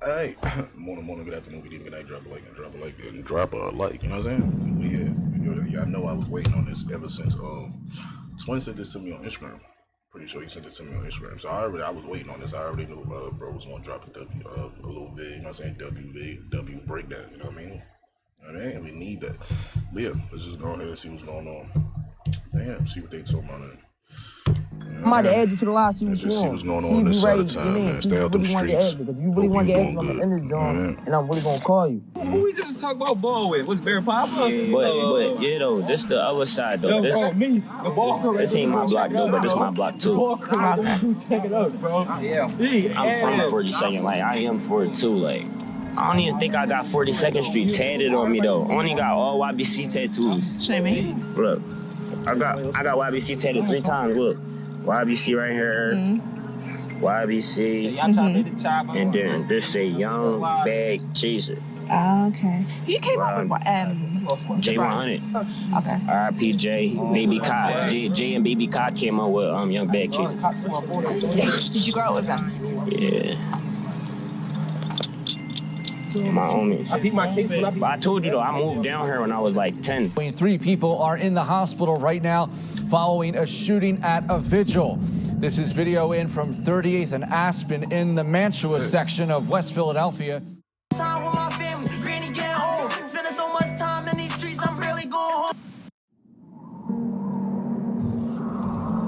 Hey, morning, good afternoon, good evening, good night, drop a like and drop a like and drop a like, you know what I'm saying? Yeah, I know I was waiting on this ever since Twin sent this to me on Instagram. Pretty sure he sent it to me on Instagram. So I was waiting on this. I already knew bro was gonna drop a little vid, you know what I'm saying? W breakdown, you know what I mean? You know what I mean? We need that. But yeah, let's just go ahead and see what's going on. Damn, see what they talking about. I'm about to add you to the line, see what you Just see want. what's going on this side of town, man. Stay out them streets. Because if you really want to add me, I'm in this joint, and I'm really gonna call you. Who we just talk about ball with? What's Barry Papa? But yeah though, this the other side though. This ain't my block though, but this my block too. Check it out, bro. Yeah. I'm from 42nd, like I am 42, like. I don't even think I got 42nd Street tatted on me though. I only got all YBC tattoos. Show me. Look, I got YBC tatted 3 times. Look, YBC right here, YBC, and then this say Young Bag Chaser. Okay. You came up with J100. Okay. RIP J, Baby Kai. J and Baby Kai came up with Young Bag Chaser. Did you grow up with them? Yeah. My homies. But I told you though, I moved down here when I was like 10. 3 people are in the hospital right now following a shooting at a vigil. This is video in from 38th and Aspen in the Mantua section of West Philadelphia. Time with my family, granny getting old. Spending so much time in these streets, I'm barely going home.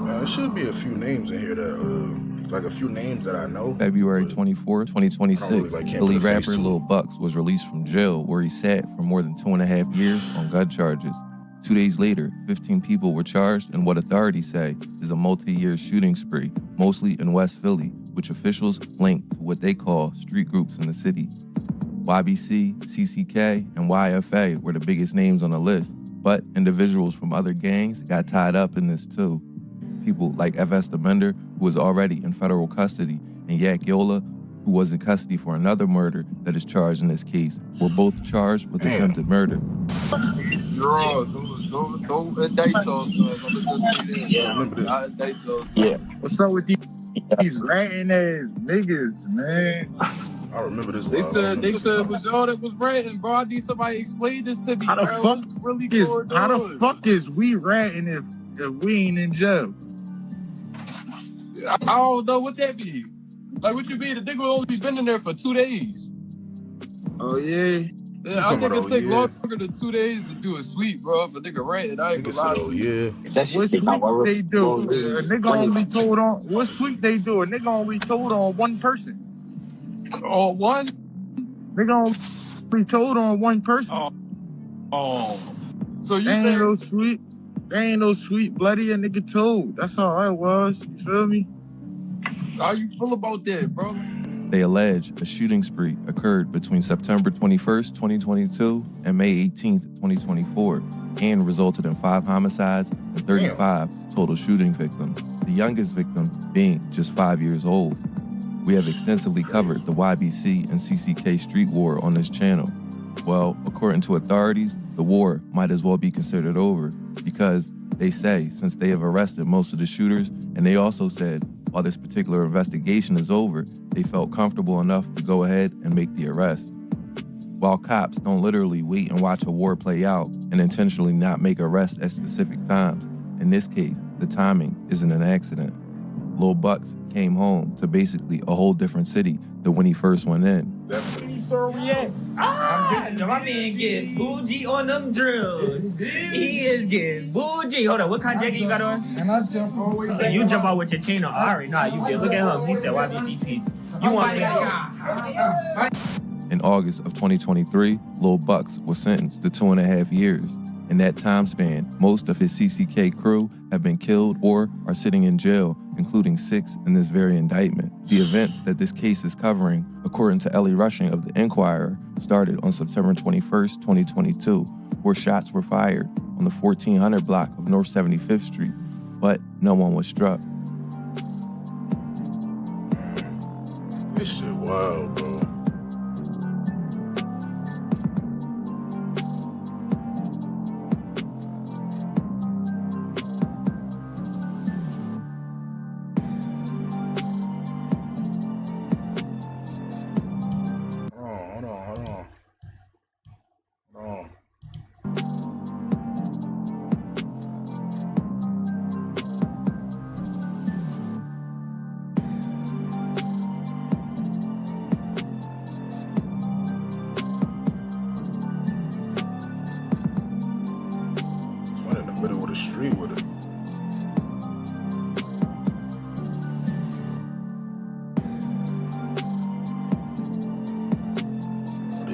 There should be a few names in here that like a few names that I know. February 24, 2026, Philly rapper to Lil Bucks was released from jail where he sat for more than 2.5 years on gun charges. 2 days later, 15 people were charged in what authorities say is a multi-year shooting spree, mostly in West Philly, which officials link to what they call street groups in the city. YBC, CCK, and YFA were the biggest names on the list, but individuals from other gangs got tied up in this too. People like FS the Mender, who was already in federal custody, and Yak Yola, who was in custody for another murder that is charged in this case, were both charged with attempted murder. Don't indict those. Yeah. Remember this. I indict those. Yeah. What's up with these ratting ass niggas, man? I remember this. They said it was y'all that was ratting, bro. I need somebody to explain this to me. How the fuck is we ratting if we ain't in jail? I don't know what that be. Like, what you mean? The nigga only been in there for 2 days. Oh, yeah? Yeah, I think it take longer than 2 days to do a sweep, bro. If a nigga ranting, I ain't gonna lie to you. What sweep they do? A nigga only told on... What sweep they do? A nigga only told on one person. On one? Nigga only told on one person. Oh. So you ain't no sweep. There ain't no sweet bloody a nigga told. That's all I was. You feel me? How you feel about that, bro? They allege a shooting spree occurred between September 21st, 2022 and May 18th, 2024, and resulted in 5 homicides and 35 total shooting victims, the youngest victim being just 5 years old. We have extensively covered the YBC and CCK street war on this channel. Well, according to authorities, the war might as well be considered over because they say since they have arrested most of the shooters, and they also said while this particular investigation is over, they felt comfortable enough to go ahead and make the arrest. While cops don't literally wait and watch a war play out and intentionally not make arrests at specific times, in this case, the timing isn't an accident. Lil Bucks came home to basically a whole different city than when he first went in. My man getting bougie on them drills. He is getting bougie. Hold on, what kind of jacket you got on? And I jump all the way down. You jump out with your chain on. I already know how you did. Look at him. He said YBC piece. You want In August of 2023, Lil Bucks was sentenced to 2.5 years. In that time span, most of his CCK crew have been killed or are sitting in jail, including 6 in this very indictment. The events that this case is covering, according to Ellie Rushing of The Inquirer, started on September 21st, 2022, where shots were fired on the 1400 block of North 75th Street, but no one was struck. This shit wild, bro.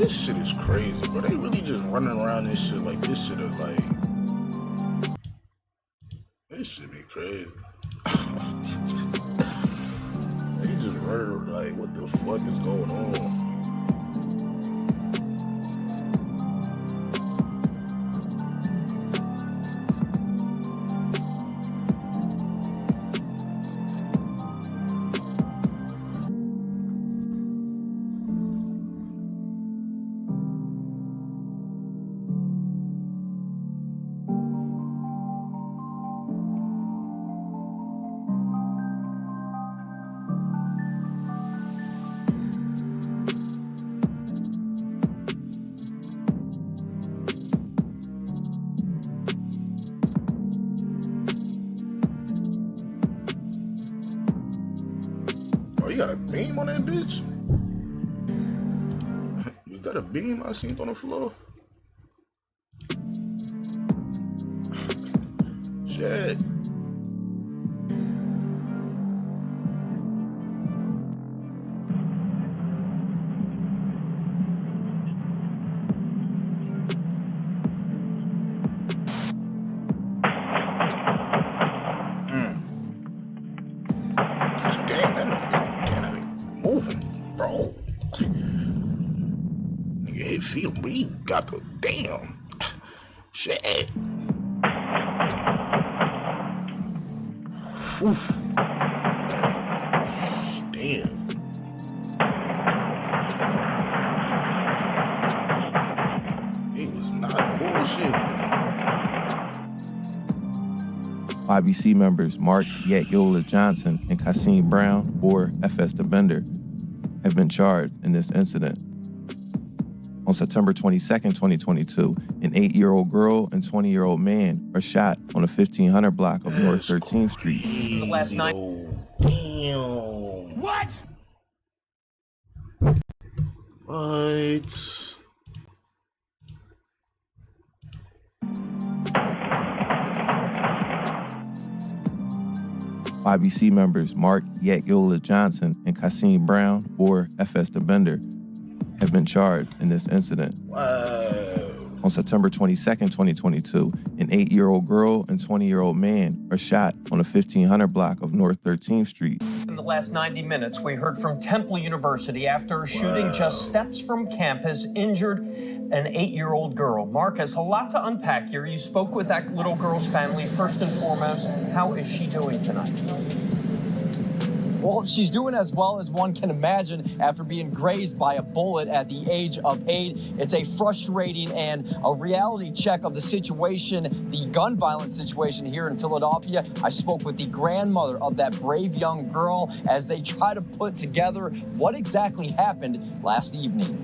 This shit is crazy, bro. They really just running around this shit like this shit is like. This shit be crazy. They just running like, what the fuck is going on? You got a beam on that bitch? Was that a beam I seen on the floor? Shit. We got the damn shit. Oof. Damn. He was not bullshit. YBC members Mark Yatyola Johnson and Kasim Brown, or FS the Bender, have been charged in this incident. On September 22nd, 2022, an 8-year-old girl and 20-year-old man are shot on the 1500 block of North 13th Street. The last night. Damn. What? What? YBC members Mark Yatyola Johnson and Kasim Brown, or FS the Bender, have been charged in this incident. Wow. On September 22nd, 2022, an 8-year-old girl and 20-year-old man are shot on the 1500 block of North 13th Street. In the last 90 minutes, we heard from Temple University after a shooting just steps from campus injured an 8-year-old girl. Marcus, a lot to unpack here. You spoke with that little girl's family. First and foremost, how is she doing tonight? Well, she's doing as well as one can imagine after being grazed by a bullet at the age of 8. It's a frustrating and a reality check of the situation, the gun violence situation here in Philadelphia. I spoke with the grandmother of that brave young girl as they try to put together what exactly happened last evening.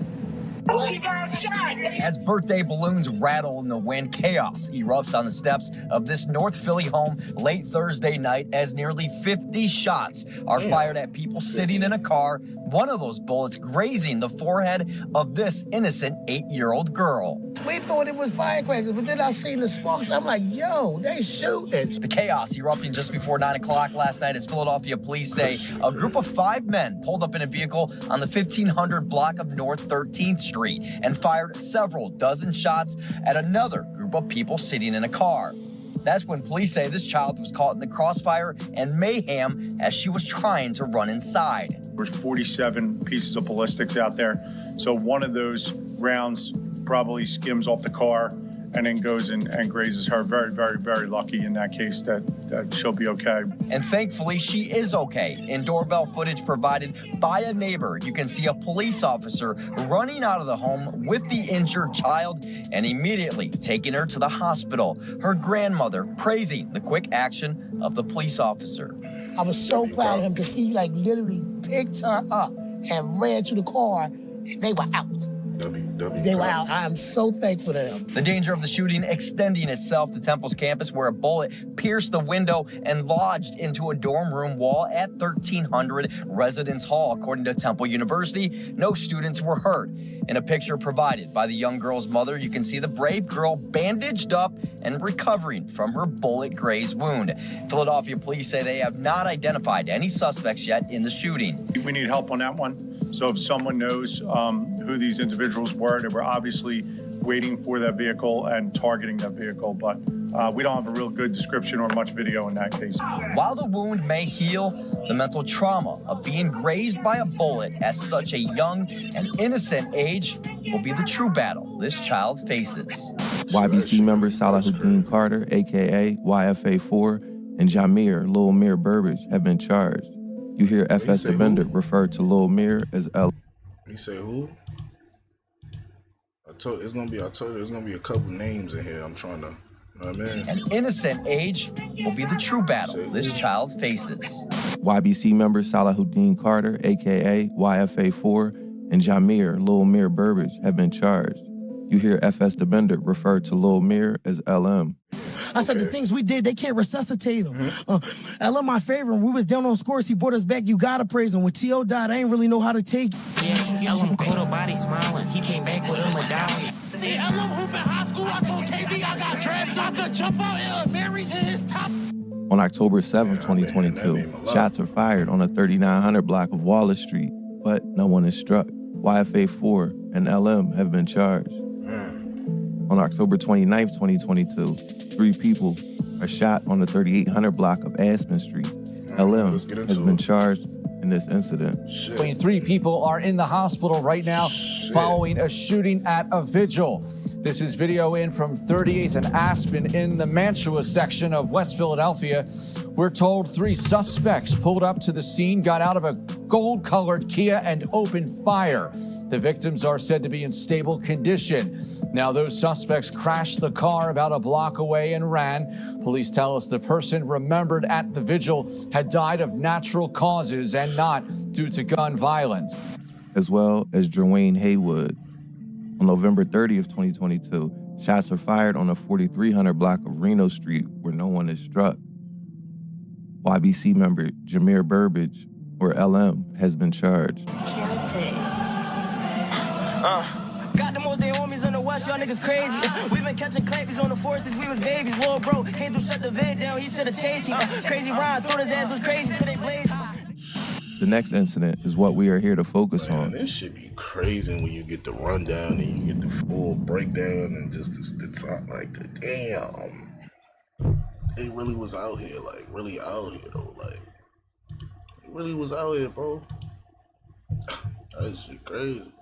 She got shot. As birthday balloons rattle in the wind, chaos erupts on the steps of this North Philly home late Thursday night as nearly 50 shots are fired at people sitting in a car, one of those bullets grazing the forehead of this innocent 8-year-old girl. We thought it was firecrackers, but then I seen the sparks. I'm like, yo, they shooting. The chaos erupting just before 9 o'clock last night as Philadelphia police say a group of 5 men pulled up in a vehicle on the 1500 block of North 13th Street and fired several dozen shots at another group of people sitting in a car. That's when police say this child was caught in the crossfire and mayhem as she was trying to run inside. There's 47 pieces of ballistics out there, so one of those rounds probably skims off the car and then goes in and grazes her. Very, very, very lucky in that case that she'll be okay. And thankfully, she is okay. In doorbell footage provided by a neighbor, you can see a police officer running out of the home with the injured child and immediately taking her to the hospital. Her grandmother praising the quick action of the police officer. I was so proud of him because he literally picked her up and ran to the car and they were out. They were out. I am so thankful to them. The danger of the shooting extending itself to Temple's campus where a bullet pierced the window and lodged into a dorm room wall at 1300 Residence Hall. According to Temple University, no students were hurt. In a picture provided by the young girl's mother, you can see the brave girl bandaged up and recovering from her bullet-grazed wound. Philadelphia police say they have not identified any suspects yet in the shooting. We need help on that one. So if someone knows who these individuals were, they were obviously waiting for that vehicle and targeting that vehicle, but we don't have a real good description or much video in that case. While the wound may heal, the mental trauma of being grazed by a bullet at such a young and innocent age will be the true battle this child faces. YBC members Salahuddin Carter, a.k.a. YFA4, and Jamir Lil Mir Burbage have been charged. You hear FS the Bender refer to Lil Mir as L. He say who? I told you there's gonna be a couple names in here. I'm trying to, you know what I mean? An innocent age will be the true battle this child faces. YBC members Salahuddin Carter, a.k.a. YFA4, and Jamir Lil Mir Burbage have been charged. You hear FS the Bender refer to Lil Mir as LM. I said the things we did, they can't resuscitate him. LM my favorite. When we was down on scores, he brought us back. You gotta praise him. When T.O. died, I ain't really know how to take it. Yeah, LM caught a body smiling. He came back with a medallion. See, LM hoop in high school. I told KB I got drafted. I could jump out Mary's in his top. On October 7, 2022, shots are fired on the 3900 block of Wallace Street, but no one is struck. YFA4 and LM have been charged. On October 29, 2022, 3 people are shot on the 3800 block of Aspen Street. LM has been charged in this incident. 3 people are in the hospital right now following a shooting at a vigil. This is video in from 38th and Aspen in the Mantua section of West Philadelphia. We're told 3 suspects pulled up to the scene, got out of a gold-colored Kia and opened fire. The victims are said to be in stable condition. Now, those suspects crashed the car about a block away and ran. Police tell us the person remembered at the vigil had died of natural causes and not due to gun violence. As well as Jerwayne Haywood. On November 30th, 2022, shots are fired on the 4300 block of Reno Street where no one is struck. YBC member Jamir Burbage, or LM, has been charged. Got the most day homies in the West, y'all niggas crazy. We been catching claims on the forces, we was babies. Lil' bro, came through, shut the vid down, he should've chased me. Crazy Ryan, thought his ass was crazy till they blazed. The next incident is what we are here to focus on. This should be crazy when you get the rundown and you get the full breakdown and just the top, like, the damn. It really was out here, like, really out here, though, like. It really was out here, bro. That shit crazy.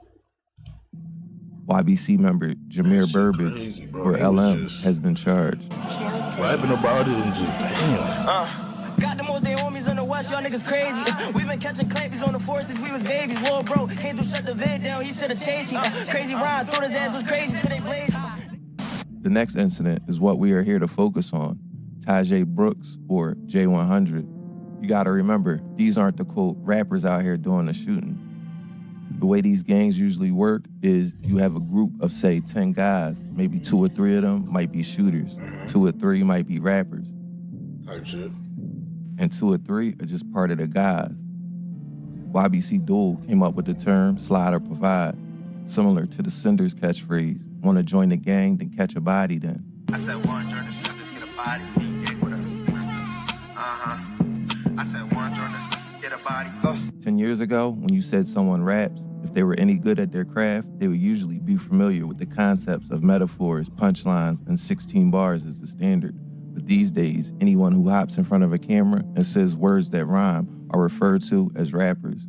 YBC member Jamir Burbage, crazy, or LM, has been charged. Rapping about it and just damn. Got the most day homies in the West, y'all niggas crazy. We been catching claims on the forces, we was babies. Lil' bro, came through, shut the vid down, he should've chased me. Crazy Ryan, thought his ass was crazy till they blazed. The next incident is what we are here to focus on. Tajay Brooks, or J100. You gotta remember, these aren't the quote rappers out here doing the shooting. The way these gangs usually work is you have a group of, say, 10 guys. Maybe 2 or 3 of them might be shooters. 2 or 3 might be rappers. Type shit. And 2 or 3 are just part of the guys. YBC Duel came up with the term slide or provide, similar to the Cinders catchphrase, wanna join the gang, then catch a body then. I said one join the Cinders, get a body, get with us. I said one join the, get a body. 10 years ago, when you said someone raps, if they were any good at their craft, they would usually be familiar with the concepts of metaphors, punchlines, and 16 bars as the standard. But these days, anyone who hops in front of a camera and says words that rhyme are referred to as rappers.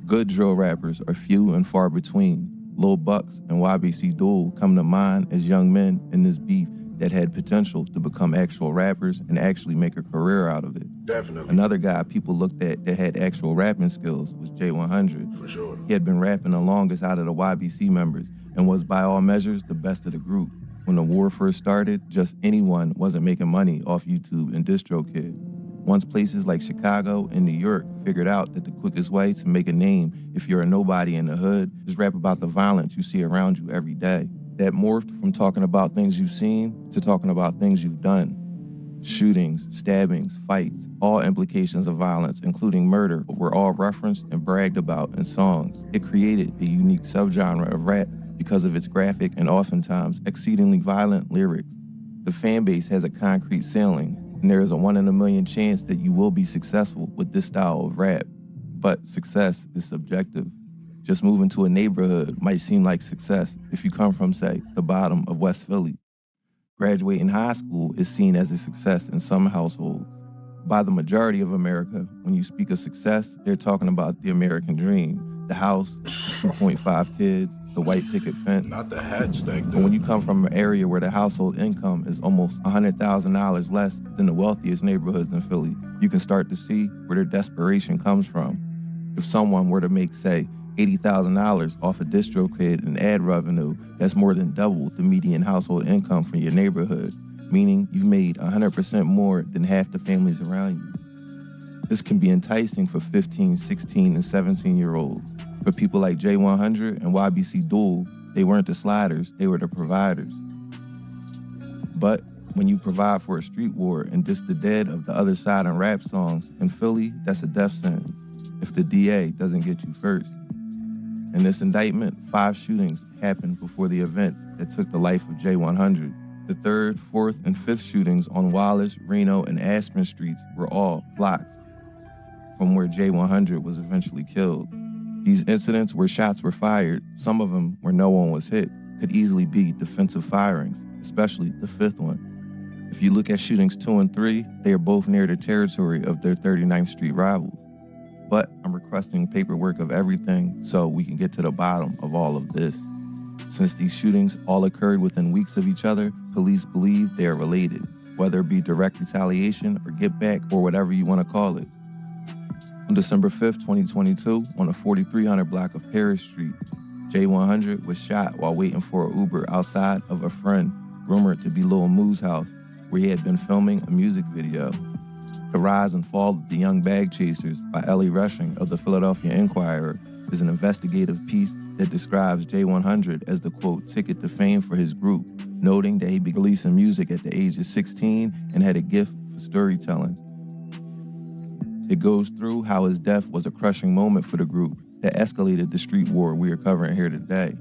Good drill rappers are few and far between. Lil Bucks and YBC Duel come to mind as young men in this beef that had potential to become actual rappers and actually make a career out of it. Definitely. Another guy people looked at that had actual rapping skills was J100. For sure. He had been rapping the longest out of the YBC members and was by all measures the best of the group. When the war first started, just anyone wasn't making money off YouTube and DistroKid. Once places like Chicago and New York figured out that the quickest way to make a name if you're a nobody in the hood is rap about the violence you see around you every day. That morphed from talking about things you've seen to talking about things you've done. Shootings, stabbings, fights, all implications of violence, including murder, were all referenced and bragged about in songs. It created a unique subgenre of rap because of its graphic and oftentimes exceedingly violent lyrics. The fan base has a concrete ceiling, and there is a 1 in a million chance that you will be successful with this style of rap. But success is subjective. Just moving to a neighborhood might seem like success if you come from, say, the bottom of West Philly. Graduating high school is seen as a success in some households. By the majority of America, when you speak of success, they're talking about the American dream, the house, 2.5 kids, the white picket fence. Not the hat stack, But when you come from an area where the household income is almost $100,000 less than the wealthiest neighborhoods in Philly, you can start to see where their desperation comes from. If someone were to make, say, $80,000 off a DistroKid in ad revenue, that's more than double the median household income for your neighborhood, meaning you've made 100% more than half the families around you. This can be enticing for 15, 16, and 17-year-olds. For people like J100 and YBC Duel, they weren't the sliders, they were the providers. But when you provide for a street war and diss the dead of the other side in rap songs, in Philly, that's a death sentence if the DA doesn't get you first. In this indictment, 5 shootings happened before the event that took the life of J100. The 3rd, 4th, and 5th shootings on Wallace, Reno, and Aspen streets were all blocks from where J100 was eventually killed. These incidents where shots were fired, some of them where no one was hit, could easily be defensive firings, especially the 5th one. If you look at shootings 2 and 3, they are both near the territory of their 39th Street rivals. But I'm requesting paperwork of everything so we can get to the bottom of all of this. Since these shootings all occurred within weeks of each other, police believe they are related, whether it be direct retaliation or get back or whatever you want to call it. On December 5th, 2022, on the 4300 block of Paris Street, J100 was shot while waiting for an Uber outside of a friend, rumored to be Lil Moo's house, where he had been filming a music video. The Rise and Fall of the Young Bag Chasers by Ellie Rushing of the Philadelphia Inquirer is an investigative piece that describes J100 as the, quote, ticket to fame for his group, noting that he began releasing music at the age of 16 and had a gift for storytelling. It goes through how his death was a crushing moment for the group that escalated the street war we are covering here today.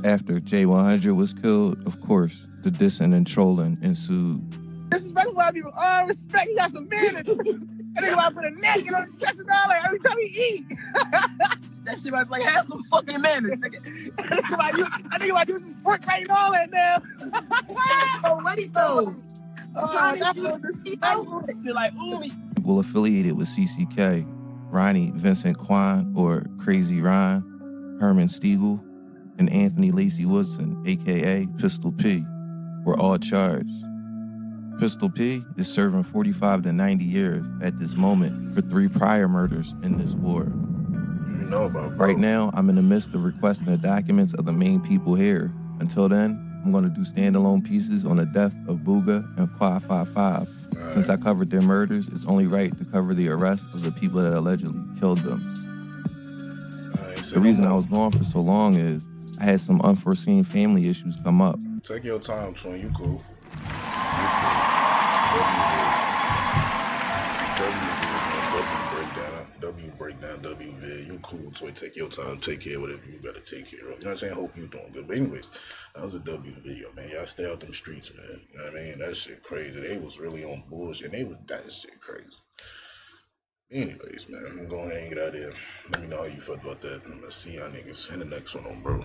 After J100 was killed, of course, the dissing and trolling ensued. Disrespectful white people. Oh, respect. He got some manners. That nigga might put a napkin on his chest and all that every time he eat. That shit might like have some fucking manners, nigga. I think about use his fork right and all that now. Oh, what he do? Shit like ooey. People affiliated with CCK, Ronnie Vincent Quan, or Crazy Ron, Herman Stiegel, and Anthony Lacey Woodson, aka Pistol P, were all charged. Pistol P is serving 45 to 90 years at this moment for 3 prior murders in this war. You know about, bro. Right now, I'm in the midst of requesting the documents of the main people here. Until then, I'm going to do standalone pieces on the death of Booga and Quad 55. Since I covered their murders, it's only right to cover the arrest of the people that allegedly killed them. The reason I was gone for so long is I had some unforeseen family issues come up. Take your time, twin. You cool. W breakdown, W vid. You cool, twin. Take your time. Take care of whatever you gotta take care of. You know what I'm saying? Hope you doing good. But anyways, that was a W video, man. Y'all stay out them streets, man. You know what I mean? That shit crazy. They was really on bullshit. That shit crazy. Anyways, man, I'm gonna go ahead and get out of here. Let me know how you felt about that. I'm gonna see y'all niggas in the next one on, bro.